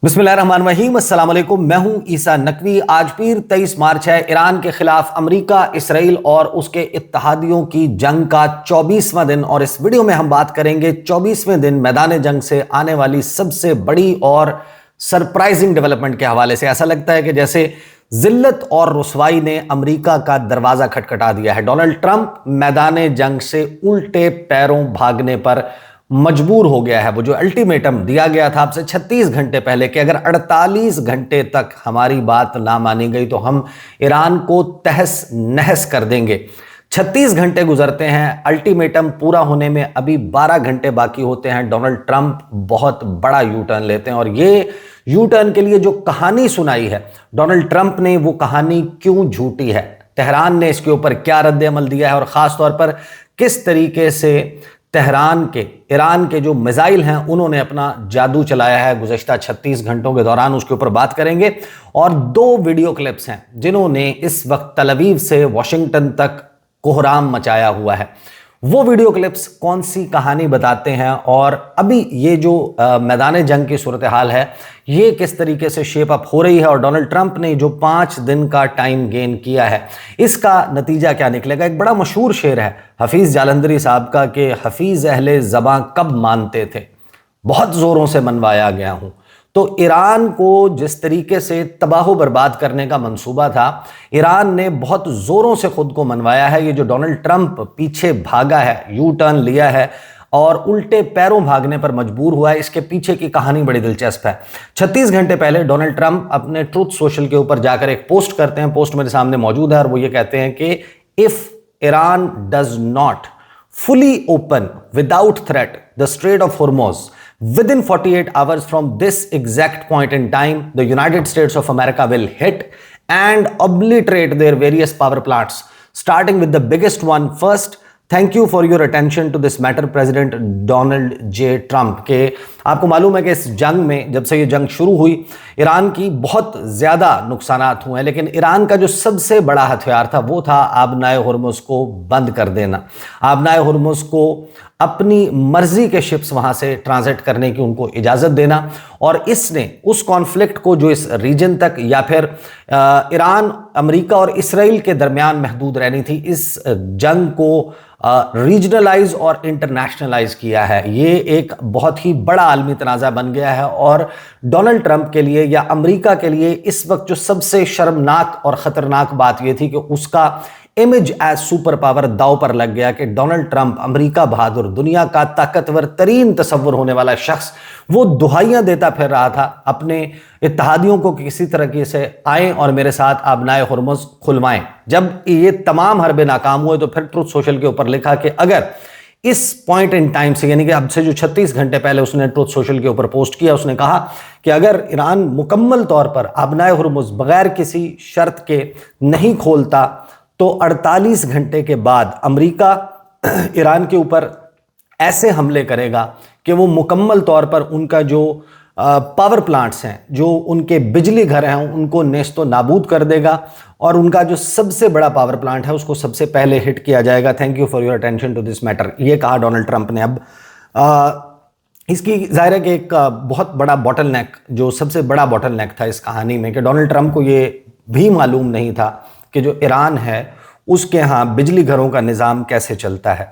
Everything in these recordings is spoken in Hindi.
बिस्मिल्लाहिर्रहमानिर्रहीम, अस्सलाम वालेकुम। मैं हूं ईसा नकवी। आज पीर 23 मार्च है। ईरान के खिलाफ अमेरिका, इसराइल और उसके इत्तहादियों की जंग का 24वां दिन, और इस वीडियो में हम बात करेंगे 24वें दिन मैदान जंग से आने वाली सबसे बड़ी और सरप्राइजिंग डेवलपमेंट के हवाले से। ऐसा लगता है कि जैसे जिल्लत और रुसवाई ने अमेरिका का दरवाजा खटखटा दिया है। डोनाल्ड ट्रंप मैदान जंग से उल्टे पैरों भागने पर मजबूर हो गया है। वो जो अल्टीमेटम दिया गया था आपसे 36 घंटे पहले कि अगर 48 घंटे तक हमारी बात ना मानी गई तो हम ईरान को तहस नहस कर देंगे। 36 घंटे गुजरते हैं, अल्टीमेटम पूरा होने में अभी 12 घंटे बाकी होते हैं। डोनाल्ड ट्रंप बहुत बड़ा यू टर्न लेते हैं, और ये यू टर्न के लिए जो कहानी सुनाई है डोनाल्ड ट्रंप ने, वो कहानी क्यों झूठी है, तेहरान ने इसके ऊपर क्या रद्द अमल दिया है, और खास तौर पर किस तरीके से तेहरान के ईरान के जो मिसाइल हैं उन्होंने अपना जादू चलाया है गुज़श्ता 36 घंटों के दौरान, उसके ऊपर बात करेंगे। और दो वीडियो क्लिप्स हैं जिन्होंने इस वक्त तल अवीव से वॉशिंगटन तक कोहराम मचाया हुआ है। वो वीडियो क्लिप्स कौन सी कहानी बताते हैं, और अभी ये जो मैदान जंग की सूरत हाल है ये किस तरीके से शेप अप हो रही है, और डोनाल्ड ट्रंप ने जो 5 दिन का टाइम गेन किया है इसका नतीजा क्या निकलेगा। एक बड़ा मशहूर शेर है हफीज़ जालंधरी साहब का कि हफीज़ अहले ज़बां कब मानते थे, बहुत ज़ोरों से मनवाया गया हूं। तो ईरान को जिस तरीके से तबाह बर्बाद करने का मंसूबा था, ईरान ने बहुत जोरों से खुद को मनवाया है। ये जो डोनाल्ड ट्रंप पीछे भागा है, यू टर्न लिया है और उल्टे पैरों भागने पर मजबूर हुआ है, इसके पीछे की कहानी बड़ी दिलचस्प है। 36 घंटे पहले डोनाल्ड ट्रंप अपने ट्रूथ सोशल के ऊपर जाकर एक पोस्ट करते हैं। पोस्ट मेरे सामने मौजूद है, और वो ये कहते हैं कि if Iran does not fully open without threat the Strait of Hormuz within 48 hours from this exact point in time, the United States of America will hit and obliterate their various power plants, starting with the biggest one first. Thank you for your attention to this matter President Donald J Trump. के आपको मालूम है कि इस जंग में, जब से ये जंग शुरू हुई, ईरान की बहुत ज़्यादा नुकसानात हुए हैं, लेकिन ईरान का जो सबसे बड़ा हथियार था वो था आबनाए हुर्मुज़ को बंद कर देना। आबनाए हुर्मुज़ को अपनी मर्जी के शिप्स वहां से ट्रांजिट करने की उनको इजाज़त देना, और इसने उस कॉन्फ्लिक्ट को जो इस रीजन तक या फिर ईरान, अमेरिका और इसराइल के दरमियान महदूद रहनी थी, इस जंग को रीजनलाइज और इंटरनेशनलाइज किया है। ये एक बहुत ही बड़ा आलमी तनाज़ा बन गया है, और डोनाल्ड ट्रंप के लिए या अमेरिका के लिए इस वक्त जो सबसे शर्मनाक और ख़तरनाक बात यह थी कि उसका इमेज एज सुपर पावर दाव पर लग गया कि डोनाल्ड ट्रंप, अमेरिका बहादुर, दुनिया का ताकतवर तरीन तस्वुर होने वाला शख्स, वो दुहाइयां देता फिर रहा था अपने इत्तहादियों को कि किसी तरह से आए और मेरे साथ आबनाए हुर्मुज़ खुलवाएं। जब ये तमाम हरबे नाकाम हुए तो फिर ट्रूथ सोशल के ऊपर लिखा कि अगर इस पॉइंट इन टाइम से, यानी कि अब से जो 36 घंटे पहले उसने ट्रूथ सोशल के ऊपर पोस्ट किया, उसने कहा कि अगर ईरान मुकम्मल तौर पर आबनाए हुर्मुज़ बगैर किसी शर्त के नहीं खोलता तो 48 घंटे के बाद अमेरिका ईरान के ऊपर ऐसे हमले करेगा कि वो मुकम्मल तौर पर उनका जो पावर प्लांट्स हैं, जो उनके बिजली घर हैं, उनको नेस्तो नाबूद कर देगा, और उनका जो सबसे बड़ा पावर प्लांट है उसको सबसे पहले हिट किया जाएगा। Thank you for your attention to this matter, ये कहा डोनाल्ड ट्रंप ने। अब इसकी जाहिर है कि एक बहुत बड़ा बॉटल नेक, जो सबसे बड़ा बॉटल नेक था इस कहानी में, कि डोनाल्ड ट्रंप को ये भी मालूम नहीं था कि जो ईरान है उसके यहाँ बिजली घरों का निज़ाम कैसे चलता है।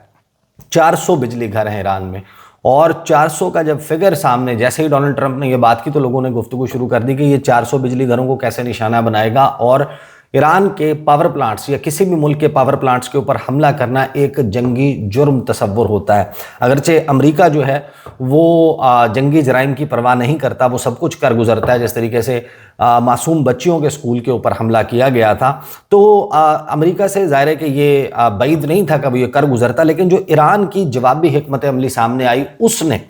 400 बिजली घर हैं ईरान में, और 400 का जब फिगर सामने, जैसे ही डोनाल्ड ट्रंप ने ये बात की तो लोगों ने गुफ्तगू शुरू कर दी कि ये 400 बिजली घरों को कैसे निशाना बनाएगा, और ईरान के पावर प्लांट्स या किसी भी मुल्क के पावर प्लांट्स के ऊपर हमला करना एक जंगी जुर्म तस्वुर होता है। अगरचे अमेरिका जो है वो जंगी जराइम की परवाह नहीं करता, वो सब कुछ कर गुजरता है। जिस तरीके से मासूम बच्चियों के स्कूल के ऊपर हमला किया गया था, तो अमेरिका से जाहिर है कि ये बैद नहीं था कभी ये कर गुजरता, लेकिन जो ईरान की जवाबी हिकमत अमली सामने आई उसने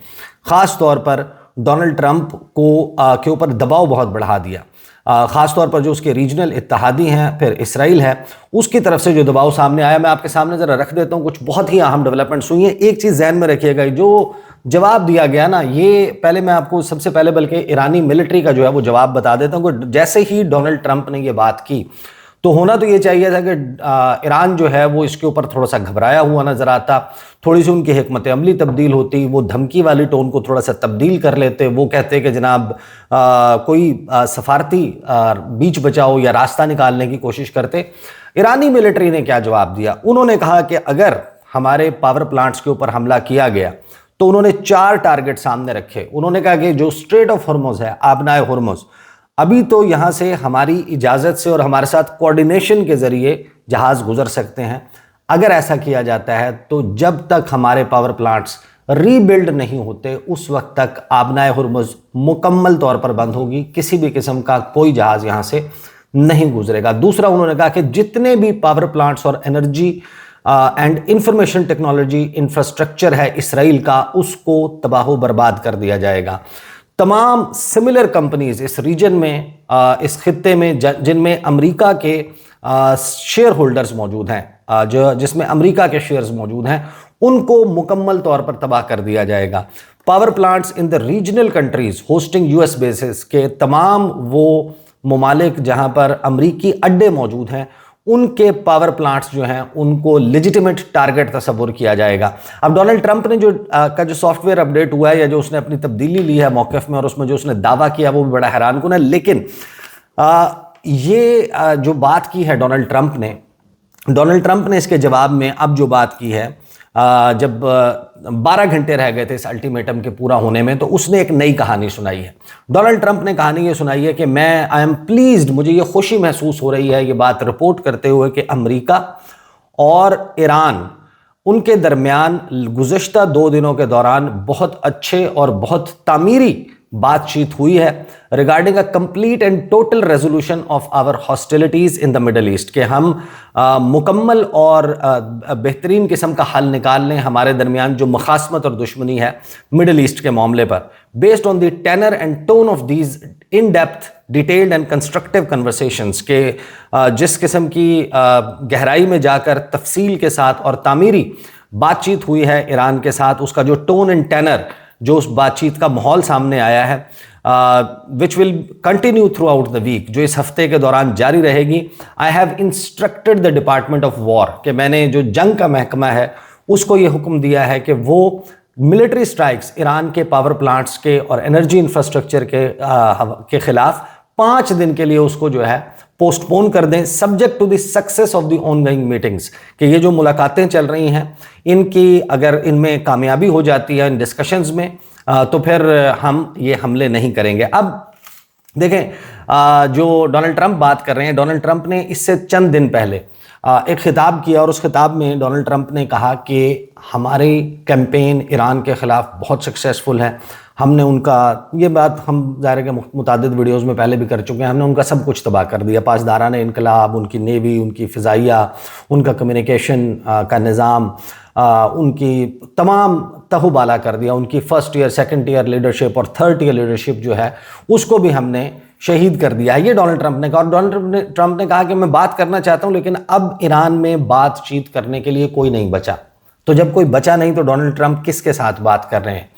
ख़ास तौर पर डोनाल्ड ट्रंप को के ऊपर दबाव बहुत बढ़ा दिया। ख़ास तौर पर जो उसके रीजनल इत्तहादी हैं, फिर इसराइल है, उसकी तरफ से जो दबाव सामने आया, मैं आपके सामने ज़रा रख देता हूँ। कुछ बहुत ही अहम डेवलपमेंट्स हुई हैं। एक चीज़ जहन में रखिएगा, जो जवाब दिया गया ना, ये पहले मैं आपको सबसे पहले बल्कि ईरानी मिलिट्री का जो है वो जवाब बता देता हूँ। जैसे ही डोनाल्ड ट्रंप ने ये बात की तो होना तो ये चाहिए था कि ईरान जो है वो इसके ऊपर थोड़ा सा घबराया हुआ नजर आता, थोड़ी सी उनकी हिकमत अमली तब्दील होती, वो धमकी वाली टोन को थोड़ा सा तब्दील कर लेते, वो कहते कि जनाब कोई सफारती बीच बचाओ या रास्ता निकालने की कोशिश करते। ईरानी मिलिट्री ने क्या जवाब दिया? उन्होंने कहा कि अगर हमारे पावर प्लांट्स के ऊपर हमला किया गया तो उन्होंने 4 टारगेट सामने रखे। उन्होंने कहा कि जो स्ट्रेट ऑफ हॉर्मुज है, आबनाए हॉर्मुज, अभी तो यहां से हमारी इजाजत से और हमारे साथ कोऑर्डिनेशन के जरिए जहाज गुजर सकते हैं। अगर ऐसा किया जाता है तो जब तक हमारे पावर प्लांट्स रीबिल्ड नहीं होते उस वक्त तक आबनाए हॉर्मुज मुकम्मल तौर पर बंद होगी, किसी भी किस्म का कोई जहाज यहां से नहीं गुजरेगा। दूसरा, उन्होंने कहा कि जितने भी पावर प्लांट्स और energy and information technology infrastructure है इसराइल का, उसको तबाह बर्बाद कर दिया जाएगा। तमाम सिमिलर कंपनीज इस रीजन में, इस खित्ते में जिनमें अमेरिका के शेयर होल्डर्स मौजूद हैं, जिसमें अमेरिका के शेयर्स मौजूद हैं, उनको मुकम्मल तौर पर तबाह कर दिया जाएगा। Power plants in the regional countries hosting US basis के तमाम वो ममालिक जहां पर अमरीकी अड्डे मौजूद हैं, उनके पावर प्लांट्स जो हैं उनको लेजिटिमेट टारगेट तस्वुर किया जाएगा। अब डोनाल्ड ट्रंप ने जो सॉफ्टवेयर अपडेट हुआ है या जो उसने अपनी तब्दीली ली है मौक़िफ़ में और उसमें जो उसने दावा किया वो भी बड़ा हैरानकुन है। लेकिन ये जो बात की है डोनाल्ड ट्रंप ने इसके जवाब में अब जो बात की है, जब 12 घंटे रह गए थे इस अल्टीमेटम के पूरा होने में, तो उसने एक नई कहानी सुनाई है। डोनाल्ड ट्रंप ने कहानी ये सुनाई है कि आई एम प्लीज्ड, मुझे ये खुशी महसूस हो रही है ये बात रिपोर्ट करते हुए कि अमेरिका और ईरान, उनके दरमियान गुज़श्ता 2 दिनों के दौरान बहुत अच्छे और बहुत तामीरी बातचीत हुई है regarding a complete and total resolution of our hostilities in the Middle East, के हम मुकम्मल और बेहतरीन किस्म का हल निकाल लें हमारे दरमियान जो मुखासमत और दुश्मनी है मिडल ईस्ट के मामले पर, based on the tenor and tone of these in depth detailed and constructive conversations, के जिस किस्म की गहराई में जाकर तफसील के साथ और तामीरी बातचीत हुई है ईरान के साथ, उसका जो टोन एंड टेनर, जो उस बातचीत का माहौल सामने आया है, which will continue throughout the week, जो इस हफ्ते के दौरान जारी रहेगी। I have instructed the Department of War, कि मैंने जो जंग का महकमा है उसको ये हुक्म दिया है कि वो मिलिट्री स्ट्राइक्स ईरान के पावर प्लांट्स के और एनर्जी इंफ्रास्ट्रक्चर के खिलाफ 5 दिन के लिए उसको जो है पोस्टपोन कर दें, subject to the success of the ongoing meetings, कि ये जो मुलाकातें चल रही हैं इनकी अगर इनमें कामयाबी हो जाती है इन डिस्कशंस में, तो फिर हम ये हमले नहीं करेंगे। अब देखें, जो डोनाल्ड ट्रंप बात कर रहे हैं, डोनाल्ड ट्रंप ने इससे चंद दिन पहले एक खिताब किया और उस खिताब में डोनाल्ड ट्रंप ने कहा कि हमारी कैंपेन ईरान के ख़िलाफ़ बहुत सक्सेसफुल है। हमने उनका, ये बात हम ज़ाहिर के मुतादिद वीडियोज़ में पहले भी कर चुके हैं, हमने उनका सब कुछ तबाह कर दिया, पासदारान इनकलाब, उनकी नेवी, उनकी फ़िज़ाइया, उनका कम्युनिकेशन का निज़ाम, उनकी तमाम तहुबाला कर दिया, उनकी first year, second year leadership और थर्ड ईयर लीडरशिप जो है उसको भी हमने शहीद कर दिया है। ये डोनाल्ड ट्रंप ने कहा। और डोनाल्ड ट्रंप ने कहा कि मैं बात करना चाहता हूं लेकिन अब ईरान में बातचीत करने के लिए कोई नहीं बचा। तो जब कोई बचा नहीं तो डोनाल्ड ट्रंप किसके साथ बात कर रहे हैं?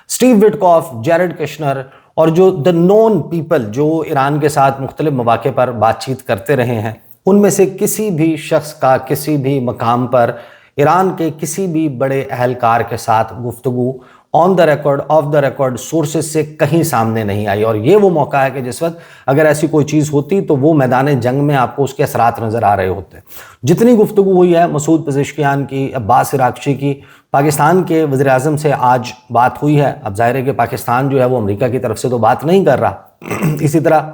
स्टीव विटकॉफ, जेरेड कुशनर और जो द नोन पीपल जो ईरान के साथ मुख्तलिफ मौके पर बातचीत करते रहे हैं, उनमें से किसी भी शख्स का किसी भी मकाम पर ईरान के किसी भी बड़े अहलकार के साथ गुफ्तगू on the record, of the record sources से कहीं सामने नहीं आई। और ये वो मौका है कि जिस वक्त अगर ऐसी कोई चीज़ होती तो वो मैदान जंग में आपको उसके असरात नज़र आ रहे होते। जितनी गुफ्तगू हुई है मसूद पज़ेश्कियान की, अब्बास इराक़ची की, पाकिस्तान के वज़ीर-ए-आज़म से आज बात हुई है। अब ज़ाहिर है कि पाकिस्तान जो है वो अमेरिका की तरफ से तो बात नहीं कर रहा। इसी तरह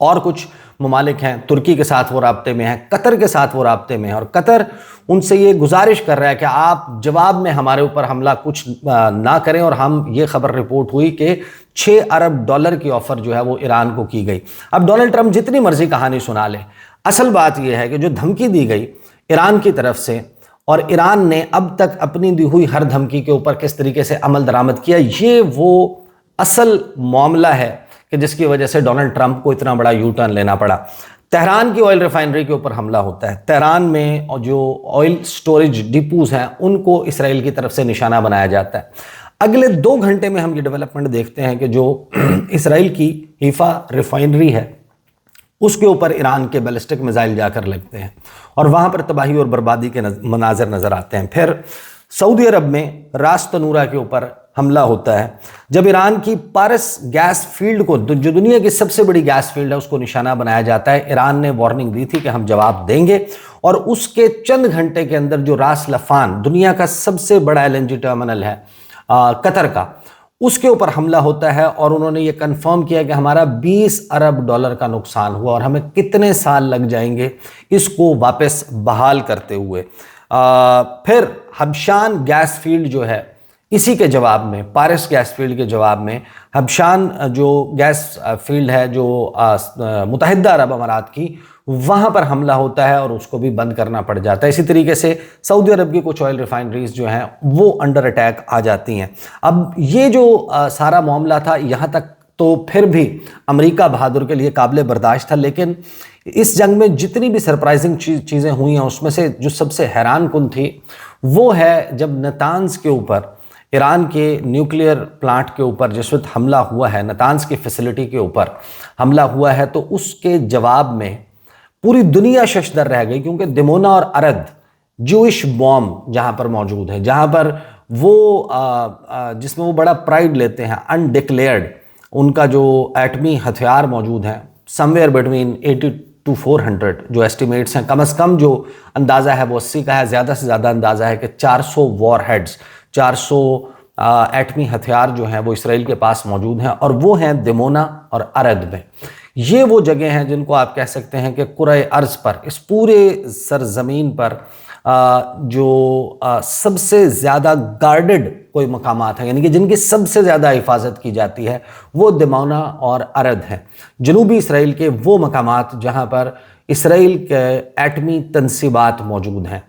और कुछ ममालिक हैं, तुर्की के साथ वो राब्ते में है, कतर के साथ वो राब्ते में है और कतर उनसे ये गुजारिश कर रहा है कि आप जवाब में हमारे ऊपर हमला कुछ ना करें। और हम ये खबर रिपोर्ट हुई कि $6 अरब की ऑफ़र जो है वो ईरान को की गई। अब डोनाल्ड ट्रंप जितनी मर्जी कहानी सुना ले, असल बात यह है कि जो धमकी दी गई ईरान की तरफ से और ईरान ने अब तक अपनी दी हुई हर धमकी के ऊपर किस तरीके से अमल दरामद किया, ये वो असल मामला है कि जिसकी वजह से डोनाल्ड ट्रंप को इतना बड़ा यू टर्न लेना पड़ा। तेहरान की ऑयल रिफाइनरी के ऊपर हमला होता है। तेहरान में जो ऑयल स्टोरेज डिपोज हैं उनको इसराइल की तरफ से निशाना बनाया जाता है। अगले 2 घंटे में हम ये डेवलपमेंट देखते हैं कि जो इसराइल की हीफा रिफाइनरी है उसके ऊपर ईरान के बैलिस्टिक मिसाइल जाकर लगते हैं और वहां पर तबाही और बर्बादी के मनाजर नजर आते हैं। फिर सऊदी अरब में रास तनूरा के ऊपर हमला होता है जब ईरान की पारस गैस फील्ड को, जो दुनिया की सबसे बड़ी गैस फील्ड है, उसको निशाना बनाया जाता है। ईरान ने वार्निंग दी थी कि हम जवाब देंगे और उसके चंद घंटे के अंदर जो रास लफान, दुनिया का सबसे बड़ा एलएनजी टर्मिनल है कतर का, उसके ऊपर हमला होता है और उन्होंने ये कंफर्म किया कि हमारा 20 अरब डॉलर का नुकसान हुआ और हमें कितने साल लग जाएंगे इसको वापस बहाल करते हुए। फिर हबशान गैस फील्ड जो है, इसी के जवाब में, पारस गैस फील्ड के जवाब में, हबशान जो गैस फील्ड है जो मुत्तहिदा अरब अमारात की, वहां पर हमला होता है और उसको भी बंद करना पड़ जाता है। इसी तरीके से सऊदी अरब की कुछ ऑयल रिफाइनरीज जो हैं वो अंडर अटैक आ जाती हैं। अब ये जो सारा मामला था, यहाँ तक तो फिर भी अमेरिका बहादुर के लिए काबिल बर्दाश्त था, लेकिन इस जंग में जितनी भी सरप्राइजिंग चीज़ें हुई हैं उसमें से जो सबसे हैरान कुन थी वो है जब नतान्ज के ऊपर, ईरान के न्यूक्लियर प्लांट के ऊपर जिस वक्त हमला हुआ है, नतान्ज की फैसिलिटी के ऊपर हमला हुआ है, तो उसके जवाब में पूरी दुनिया शशदर रह गई, क्योंकि दिमोना और अरद जूइश बॉम्ब जहां पर मौजूद है, जहां पर वो जिसमें वो बड़ा प्राइड लेते हैं, अनडिक्लेयर्ड उनका जो एटमी हथियार मौजूद है, समवेयर बिटवीन 80 to 400 जो एस्टिमेट्स हैं, कम से कम जो अंदाज़ा है वो 80 का है, ज़्यादा से ज़्यादा अंदाज़ा है कि 400 वॉर हेड्स, 400 एटमी हथियार जो हैं वो इसराइल के पास मौजूद हैं और वो हैं दिमोना और अरद में। ये वो जगह हैं जिनको आप कह सकते हैं कि कुरे अर्ज पर, इस पूरे सरजमीन पर जो सबसे ज़्यादा गार्डेड कोई मकामात हैं, यानी कि जिनकी सबसे ज़्यादा हिफाजत की जाती है, वो दिमोना और अरद हैं। जनूबी इसराइल के वो मकामात जहाँ पर इसराइल के एटमी तनसीबात मौजूद हैं।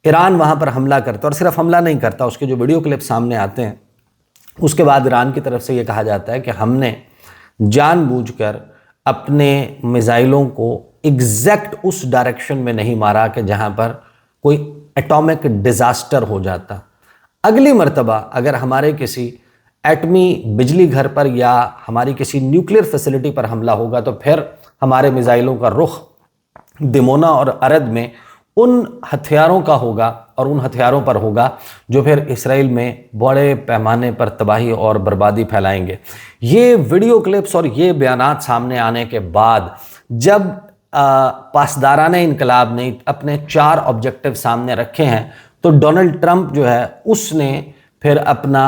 ईरान वहाँ पर हमला करता और सिर्फ हमला नहीं करता, उसके जो वीडियो क्लिप सामने आते हैं उसके बाद ईरान की तरफ से ये कहा जाता है कि हमने जानबूझकर अपने मिसाइलों को एग्जैक्ट उस डायरेक्शन में नहीं मारा कि जहाँ पर कोई एटॉमिक डिजास्टर हो जाता। अगली मर्तबा अगर हमारे किसी एटमी बिजली घर पर या हमारी किसी न्यूक्लियर फैसिलिटी पर हमला होगा तो फिर हमारे मिसाइलों का रुख दिमोना और अरद में उन हथियारों का होगा और उन हथियारों पर होगा जो फिर इसराइल में बड़े पैमाने पर तबाही और बर्बादी फैलाएंगे। ये वीडियो क्लिप्स और ये बयानात सामने आने के बाद जब पासदाराने इनकलाब ने अपने 4 ऑब्जेक्टिव सामने रखे हैं तो डोनाल्ड ट्रंप जो है उसने फिर अपना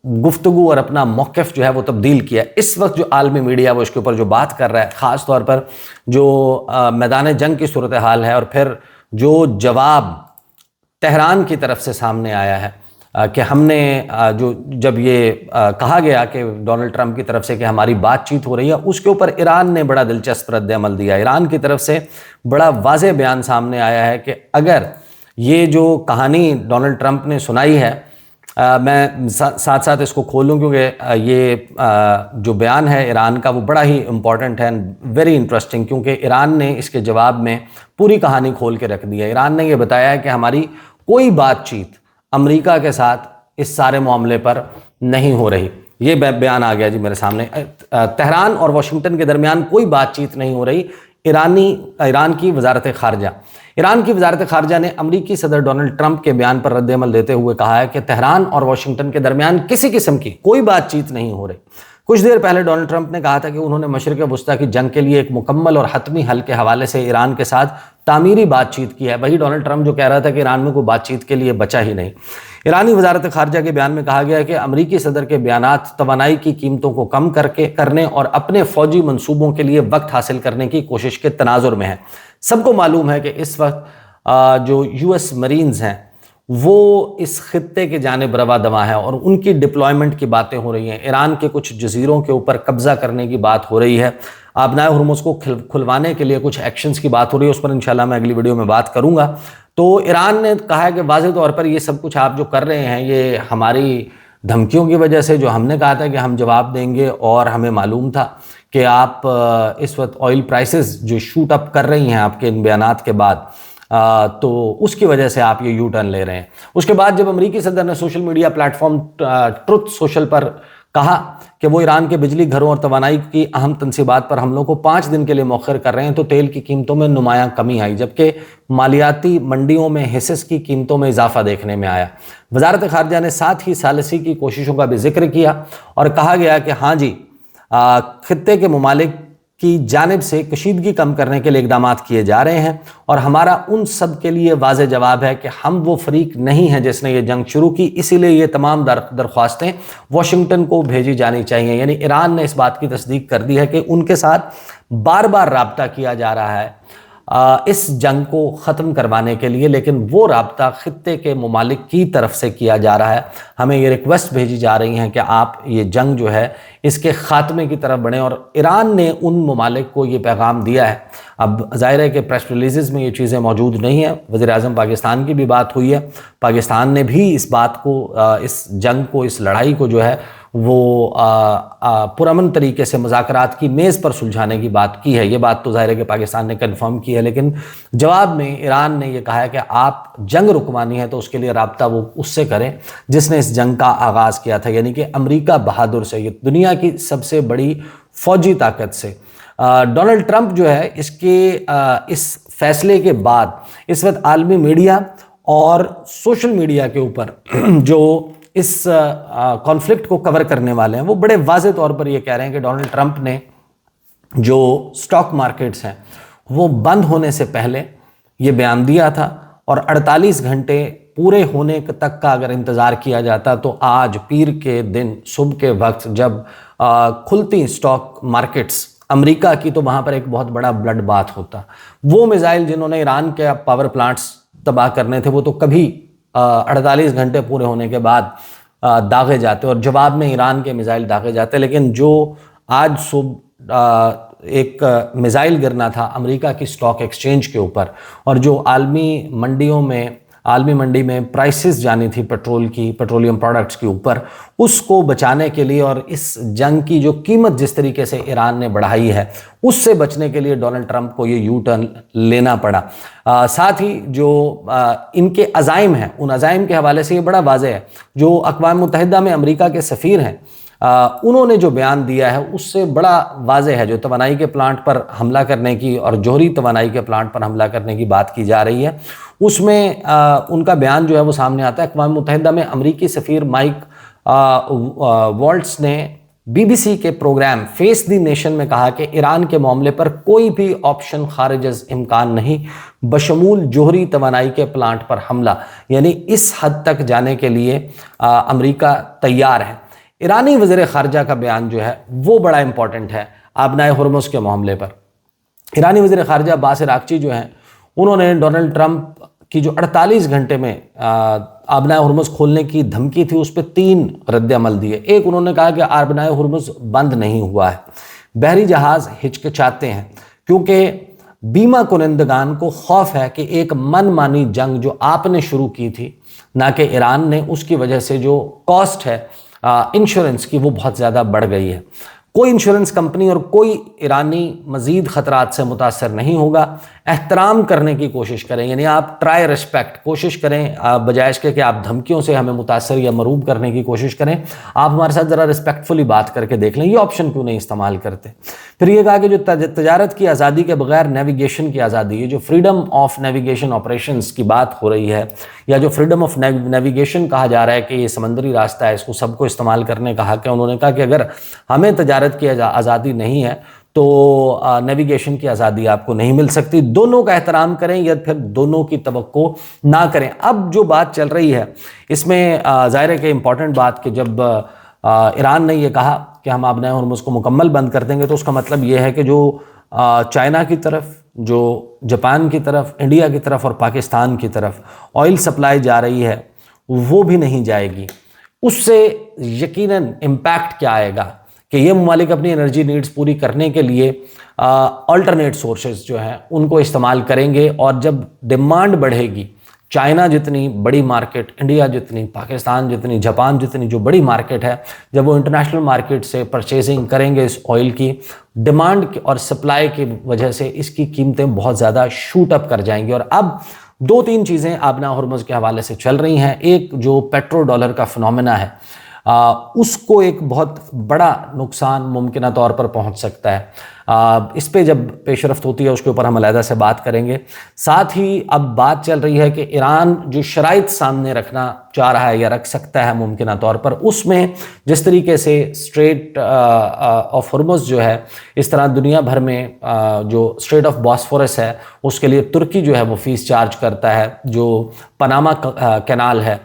गुफ्तगू और अपना मौक़िफ़ जो है वो तब्दील किया। इस वक्त जो आलमी मीडिया वो इसके ऊपर जो बात कर रहा है, ख़ास तौर पर जो मैदान जंग की सूरत हाल है और फिर जो जवाब तेहरान की तरफ से सामने आया है कि हमने जब ये कहा गया कि डोनाल्ड ट्रंप की तरफ से कि हमारी बातचीत हो रही है, उसके ऊपर ईरान ने बड़ा दिलचस्प रद्द-ए-अमल दिया। ईरान की तरफ से बड़ा वाज़ेह बयान सामने आया है कि अगर ये जो कहानी डोनाल्ड ट्रंप ने सुनाई है, मैं साथ साथ इसको खोलूँ क्योंकि ये जो बयान है ईरान का वो बड़ा ही इम्पॉर्टेंट है, वेरी इंटरेस्टिंग, क्योंकि ईरान ने इसके जवाब में पूरी कहानी खोल के रख दी है। ईरान ने ये बताया है कि हमारी कोई बातचीत अमेरिका के साथ इस सारे मामले पर नहीं हो रही। ये बयान आ गया जी मेरे सामने। तेहरान और वाशिंगटन के दरमियान कोई बातचीत नहीं हो रही। ईरान की वजारत खारजा, ईरान की वजारत खारजा ने अमरीकी सदर डोनाल्ड ट्रंप के बयान पर रद्द-ए-अमल देते हुए कहा है कि तेहरान और वाशिंगटन के दरमियान किसी किस्म की कोई बातचीत नहीं हो रही। कुछ देर पहले डोनाल्ड ट्रंप ने कहा था कि उन्होंने मशरिक़ वस्ता की जंग के लिए एक मुकम्मल और हतमी हल के हवाले से ईरान के साथ तामीरी बातचीत की है। वही डोनाल्ड ट्रंप जो कह रहा था कि ईरान में कोई बातचीत के लिए बचा ही नहीं। ईरानी वजारत खारजा के बयान में कहा गया है कि अमरीकी सदर के बयानात तवानाई की कीमतों को कम करने और अपने फौजी मंसूबों के लिए वक्त हासिल करने की कोशिश के तनाजुर में है। सबको मालूम है कि इस वक्त जो यूएस मरीन्स हैं वो इस खित्ते के जानिब रवा दवा है और उनकी डिप्लॉयमेंट की बातें हो रही हैं। ईरान के कुछ जजीरों के ऊपर कब्जा करने की बात हो रही है। आबनाए हुर्मुज़ को खुलवाने के लिए कुछ एक्शंस की बात हो रही है, उस पर इंशाल्लाह मैं अगली वीडियो में बात करूंगा। तो ईरान ने कहा है कि वाज़ेह तौर पर ये सब कुछ आप जो कर रहे हैं ये हमारी धमकियों की वजह से, जो हमने कहा था कि हम जवाब देंगे और हमें मालूम था कि आप इस वक्त ऑयल प्राइसेस जो शूट अप कर रही हैं आपके इन बयानात के बाद, तो उसकी वजह से आप ये यू टर्न ले रहे हैं। उसके बाद जब अमेरिकी सदर ने social media platform truth social पर कहा कि वो ईरान के बिजली घरों और तवानाई की अहम तनसीबात पर हमलों को 5 दिन के लिए मौखर कर रहे हैं, तो तेल की कीमतों में नुमायां कमी आई, जबकि मालियाती मंडियों में हिस्सेस की कीमतों में इजाफा देखने में आया। वजारत खारजा ने साथ ही सालसी की कोशिशों का भी जिक्र किया और कहा गया कि हाँ जी, खित्ते के ममालिक की जानिब से कशीदगी कम करने के लिए इकदाम किए जा रहे हैं और हमारा उन सब के लिए वाज़ेह जवाब है कि हम वो फरीक नहीं हैं जिसने ये जंग शुरू की, इसीलिए ये तमाम दरख्वास्तें वाशिंगटन को भेजी जानी चाहिए। यानी ईरान ने इस बात की तस्दीक कर दी है कि उनके साथ बार बार राब्ता किया जा रहा है इस जंग को ख़त्म करवाने के लिए, लेकिन वो राब्ता खित्ते के ममालिक की तरफ से किया जा रहा है। हमें ये रिक्वेस्ट भेजी जा रही हैं कि आप ये जंग जो है इसके ख़ात्मे की तरफ बढ़ें, और ईरान ने उन ममालिक को ये पैगाम दिया है। अब ज़ाहिर है कि प्रेस रिलीज़ में ये चीज़ें मौजूद नहीं हैं। वज़ीर-ए-आज़म पाकिस्तान की भी बात हुई है, पाकिस्तान ने भी इस बात को, इस जंग को, इस लड़ाई को जो है वो पुरअमन तरीके से मुज़ाकरात की मेज़ पर सुलझाने की बात की है। ये बात तो ज़ाहिर है कि पाकिस्तान ने कन्फर्म की है, लेकिन जवाब में ईरान ने यह कहा है कि आप जंग रुकवानी है तो उसके लिए राब्ता वो उससे करें जिसने इस जंग का आगाज़ किया था, यानी कि अमेरिका बहादुर से, ये दुनिया की सबसे बड़ी फौजी ताकत से। डोनाल्ड ट्रंप जो है इस फैसले के बाद इस वक्त आलमी मीडिया और सोशल मीडिया के ऊपर जो इस कॉन्फ्लिक्ट को कवर करने वाले हैं वो बड़े वाज़े तौर पर ये कह रहे हैं कि डोनाल्ड ट्रंप ने जो स्टॉक मार्केट्स हैं वो बंद होने से पहले ये बयान दिया था, और 48 घंटे पूरे होने तक का अगर इंतज़ार किया जाता तो आज पीर के दिन सुबह के वक्त जब खुलती स्टॉक मार्केट्स अमेरिका की, तो वहाँ पर एक बहुत बड़ा ब्लड बाथ होता। वो मिसाइल जिन्होंने ईरान के पावर प्लांट्स तबाह करने थे वो तो कभी 48 घंटे पूरे होने के बाद दागे जाते और जवाब में ईरान के मिसाइल दागे जाते। लेकिन जो आज सुबह एक मिसाइल गिरना था अमेरिका की स्टॉक एक्सचेंज के ऊपर, और जो आलमी मंडी में प्राइसेस जानी थी पेट्रोल की, पेट्रोलियम प्रोडक्ट्स के ऊपर, उसको बचाने के लिए और इस जंग की जो कीमत जिस तरीके से ईरान ने बढ़ाई है उससे बचने के लिए डोनाल्ड ट्रंप को ये यू टर्न लेना पड़ा। साथ ही जो इनके अज़ाइम हैं उन अज़ाइम के हवाले से ये बड़ा वाज़ेह है। जो अक़वाम मुत्तहिदा में अमेरिका के सफ़ीर हैं उन्होंने जो बयान दिया है उससे बड़ा वाज़ेह है। जो तवानाई के प्लांट पर हमला करने की और जौहरी तवानाई के प्लांट पर हमला करने की बात की जा रही है, उसमें उनका बयान जो है वो सामने आता है। अक़वाम मुत्तहिदा में अमरीकी सफ़ीर माइक वॉल्ट्स ने BBC के प्रोग्राम फेस द नेशन में कहा कि ईरान के मामले पर कोई भी ऑप्शन खारिज अज़ इम्कान नहीं, बशमूल जौहरी तवानाई के प्लांट पर हमला, यानी इस हद तक जाने के लिए अमेरिका तैयार है। ईरानी वज़ीर ख़ारजा का बयान जो है वो बड़ा इंपॉर्टेंट है आबनाए हुर्मुज़ के मामले पर। ईरानी वज़ीर ख़ारजा बासिर आक़ची जो हैं उन्होंने डोनाल्ड ट्रंप की जो 48 घंटे में आबनाए हुर्मुज़ खोलने की धमकी थी उस पर 3 रद्द अमल दिए। एक, उन्होंने कहा कि आबनाए हुर्मुज़ बंद नहीं हुआ है, बहरी जहाज़ हिचकिचाते हैं क्योंकि बीमा कुनंदगान को खौफ है कि एक मनमानी जंग जो आपने शुरू की थी ना कि ईरान ने, उसकी वजह से जो कॉस्ट है इंश्योरेंस की वो बहुत ज़्यादा बढ़ गई है। कोई इंश्योरेंस कंपनी और कोई ईरानी मज़ीद ख़तरात से मुतासर नहीं होगा। एहतराम करने की कोशिश करें, यानी आप ट्राई रिस्पेक्ट कोशिश करें, बजाय इसके कि आप धमकियों से हमें मुतासर या मरूब करने की कोशिश करें। आप हमारे साथ ज़रा रिस्पेक्टफुली बात करके देख लें, ये ऑप्शन क्यों नहीं इस्तेमाल करते। फिर ये कहा कि जो तजारत की आज़ादी के बगैर नेविगेशन की आज़ादी है, जो फ्रीडम ऑफ नेविगेशन ऑपरेशंस की बात हो रही है या जो फ्रीडम ऑफ नेविगेशन कहा जा रहा है कि ये समंदरी रास्ता है, इसको सबको इस्तेमाल करने का हक है। उन्होंने कहा कि अगर हमें तजारत की आज़ादी नहीं है तो नेविगेशन की आज़ादी आपको नहीं मिल सकती। दोनों का एहतराम करें या फिर दोनों की तवक्को ना करें। अब जो बात चल रही है इसमें ज़ाहिर है कि इम्पॉर्टेंट बात कि जब ईरान ने यह कहा कि हम आबनाए हुर्मुज़ को मुकम्मल बंद कर देंगे, तो उसका मतलब यह है कि जो चाइना की तरफ, जो जापान की तरफ, इंडिया की तरफ और पाकिस्तान की तरफ ऑयल सप्लाई जा रही है वो भी नहीं जाएगी। उससे यकीनन इम्पैक्ट क्या आएगा कि ये ममालिक अपनी एनर्जी नीड्स पूरी करने के लिए अल्टरनेट सोर्सेज जो हैं उनको इस्तेमाल करेंगे, और जब डिमांड बढ़ेगी, चाइना जितनी बड़ी मार्केट, इंडिया जितनी, पाकिस्तान जितनी, जापान जितनी जो बड़ी मार्केट है, जब वो इंटरनेशनल मार्केट से परचेजिंग करेंगे इस ऑयल की, डिमांड और सप्लाई की वजह से इसकी कीमतें बहुत ज़्यादा शूट अप कर जाएंगी। और अब 2-3 चीज़ें आबनाए हुर्मुज़ के हवाले से चल रही हैं। एक, जो पेट्रो डॉलर का फिनोमेना है, उसको एक बहुत बड़ा नुकसान मुमकिन तौर पर पहुंच सकता है। इस पे जब पेशरफ्त होती है उसके ऊपर हम अलहदा से बात करेंगे। साथ ही अब बात चल रही है कि ईरान जो शराइत सामने रखना चाह रहा है या रख सकता है मुमकिन तौर पर, उसमें जिस तरीके से स्ट्रेट ऑफ हॉर्मुज़ जो है, इस तरह दुनिया भर में जो स्ट्रेट ऑफ बॉस्फोरस है उसके लिए तुर्की जो है वो फ़ीस चार्ज करता है, जो पनामा कैनाल है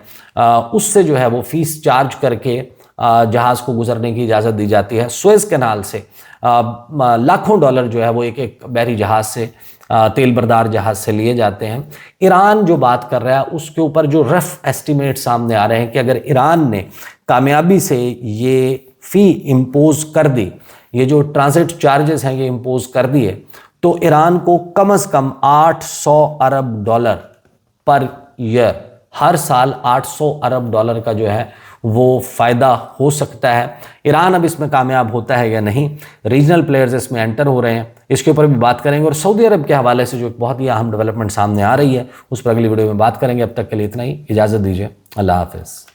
उससे जो है वो फ़ीस चार्ज करके जहाज़ को गुजरने की इजाज़त दी जाती है। सुएज़ कैनाल से लाखों डॉलर जो है वो एक एक बहरी जहाज़ से, तेल बरदार जहाज़ से लिए जाते हैं। ईरान जो बात कर रहा है उसके ऊपर जो रफ एस्टिमेट सामने आ रहे हैं कि अगर ईरान ने कामयाबी से ये फ़ी इम्पोज कर दी, ये जो ट्रांजिट चार्जेस हैं ये इम्पोज कर दिए, तो ईरान को कम से कम 800 अरब डॉलर पर ईयर, हर साल 800 अरब डॉलर का जो है वो फ़ायदा हो सकता है। ईरान अब इसमें कामयाब होता है या नहीं, रीजनल प्लेयर्स इसमें एंटर हो रहे हैं, इसके ऊपर भी बात करेंगे। और सऊदी अरब के हवाले से जो एक बहुत ही अहम डेवलपमेंट सामने आ रही है उस पर अगली वीडियो में बात करेंगे। अब तक के लिए इतना ही, इजाज़त दीजिए, अल्लाह हाफ़िज़।